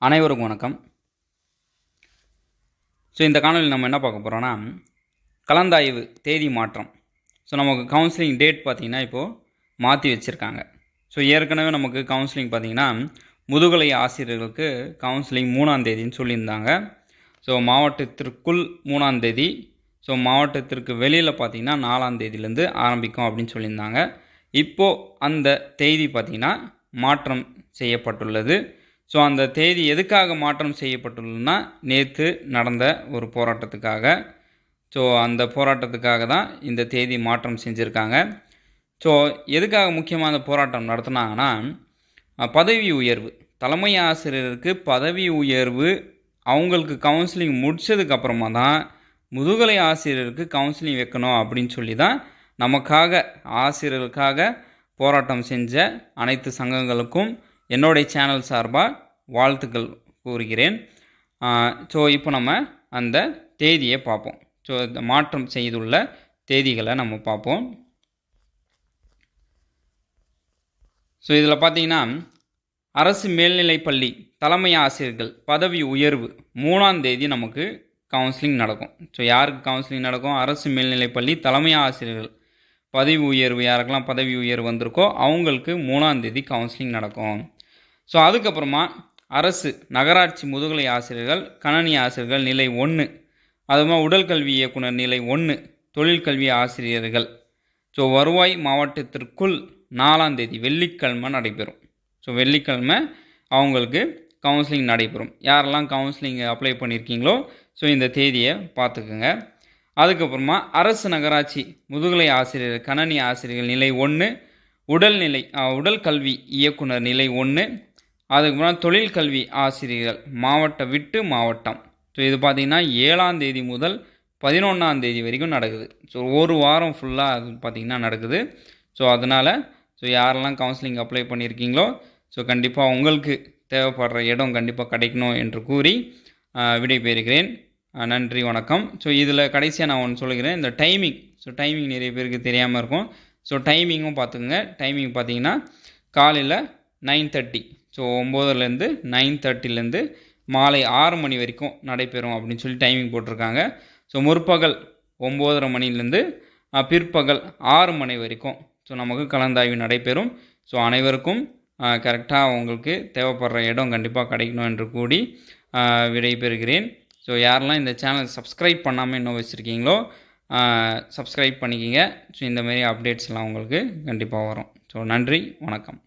அனைவருக்கும் வணக்கம். இந்த காணொலியில் நம்ம என்ன பார்க்க போகிறோன்னா, கலந்தாய்வு தேதி மாற்றம். நமக்கு கவுன்சிலிங் டேட் பார்த்திங்கன்னா இப்போது மாற்றி வச்சுருக்காங்க. ஏற்கனவே நமக்கு கவுன்சிலிங் பார்த்திங்கன்னா முதுகலை ஆசிரியர்களுக்கு கவுன்சிலிங் 3ஆம் தேதின்னு சொல்லியிருந்தாங்க. மாவட்டத்திற்குள் 3ஆம் தேதி, மாவட்டத்திற்கு வெளியில் பார்த்திங்கன்னா 4ஆம் தேதியிலேருந்து ஆரம்பிக்கும் அப்படின்னு சொல்லியிருந்தாங்க. இப்போது அந்த தேதி பார்த்திங்கன்னா மாற்றம் செய்யப்பட்டுள்ளது. அந்த தேதி எதுக்காக மாற்றம் செய்யப்பட்டுள்ளதுன்னா, நேற்று நடந்த ஒரு போராட்டத்துக்காக. அந்த போராட்டத்துக்காக தான் இந்த தேதி மாற்றம் செஞ்சுருக்காங்க. எதுக்காக முக்கியமாக அந்த போராட்டம் நடத்துனாங்கன்னா, பதவி உயர்வு, தலைமை ஆசிரியருக்கு பதவி உயர்வு அவங்களுக்கு கவுன்சிலிங் முடித்ததுக்கப்புறமா தான் முதுகலை ஆசிரியருக்கு கவுன்சிலிங் வைக்கணும் அப்படின்னு சொல்லி தான் நமக்காக ஆசிரியர்களுக்காக போராட்டம் செஞ்ச அனைத்து சங்கங்களுக்கும் என்னுடைய சேனல் சார்பாக வாழ்த்துக்கள் கூறுகிறேன். இப்போ நம்ம அந்த தேதியை பார்ப்போம். இந்த மாற்றம் செய்துள்ள தேதிகளை நம்ம பார்ப்போம். இதில் பார்த்தீங்கன்னா, அரசு மேல்நிலைப்பள்ளி தலைமை ஆசிரியர்கள் பதவி உயர்வு 3ஆம் தேதி நமக்கு கவுன்சிலிங் நடக்கும். யாருக்கு கவுன்சிலிங் நடக்கும்? அரசு மேல்நிலைப்பள்ளி தலைமை ஆசிரியர்கள் பதவி உயர்வு, யாருக்கெல்லாம் பதவி உயர்வு வந்திருக்கோ அவங்களுக்கு 3ஆம் தேதி கவுன்சிலிங் நடக்கும். அதுக்கப்புறமா அரசு நகராட்சி முதுகலை ஆசிரியர்கள், கணனி ஆசிரியர்கள் நிலை 1, அதுமாதிரி உடற்கல்வி இயக்குனர் நிலை 1, தொழிற்கல்வி ஆசிரியர்கள் வருவாய் மாவட்டத்திற்குள் 4ஆம் தேதி வெள்ளிக்கிழமை நடைபெறும். வெள்ளிக்கிழமை அவங்களுக்கு கவுன்சிலிங் நடைபெறும். யாரெல்லாம் கவுன்சிலிங் அப்ளை பண்ணியிருக்கீங்களோ இந்த தேதியை பார்த்துக்குங்க. அதுக்கப்புறமா அரசு நகராட்சி முதுகலை ஆசிரியர் கணனி ஆசிரியர்கள் நிலை 1, உடற்கல்வி இயக்குனர் நிலை 1, அதுக்கப்புறம் தொழிற்கல்வி ஆசிரியர்கள் மாவட்டம் விட்டு மாவட்டம். இது பார்த்திங்கன்னா 7ஆம் தேதி முதல் 11ஆம் தேதி வரைக்கும் நடக்குது. ஒரு வாரம் ஃபுல்லாக அது பார்த்திங்கன்னா நடக்குது. அதனால் யாரெல்லாம் கவுன்சிலிங் அப்ளை பண்ணியிருக்கீங்களோ கண்டிப்பாக உங்களுக்கு தேவைப்படுற இடம் கண்டிப்பாக கிடைக்கணும் என்று கூறி விடைபெறுகிறேன். நன்றி, வணக்கம். இதில் கடைசியாக நான் ஒன்று சொல்லுகிறேன். இந்த டைமிங் டைமிங் நிறைய பேருக்கு தெரியாமல் இருக்கும். டைமிங்கும் பார்த்துக்குங்க. டைமிங் பார்த்திங்கன்னா காலையில் 9:30, 9லேருந்து 9:30லேருந்து மாலை 6 மணி வரைக்கும் நடைபெறும் அப்படின்னு சொல்லி டைமிங் போட்டிருக்காங்க. முற்பகல் 9:30 மணிலேருந்து பிற்பகல் 6 மணி வரைக்கும் நமக்கு கலந்தாய்வு நடைபெறும். அனைவருக்கும் கரெக்டாக உங்களுக்கு தேவைப்படுற இடம் கண்டிப்பாக கிடைக்கணும் என்று கூடி விடைபெறுகிறேன். யாரெல்லாம் இந்த சேனல் சப்ஸ்கிரைப் பண்ணாமல் இன்னும் வச்சுருக்கீங்களோ சப்ஸ்கிரைப் பண்ணிக்கிங்க. இந்தமாரி அப்டேட்ஸ்லாம் உங்களுக்கு கண்டிப்பாக வரும். நன்றி, வணக்கம்.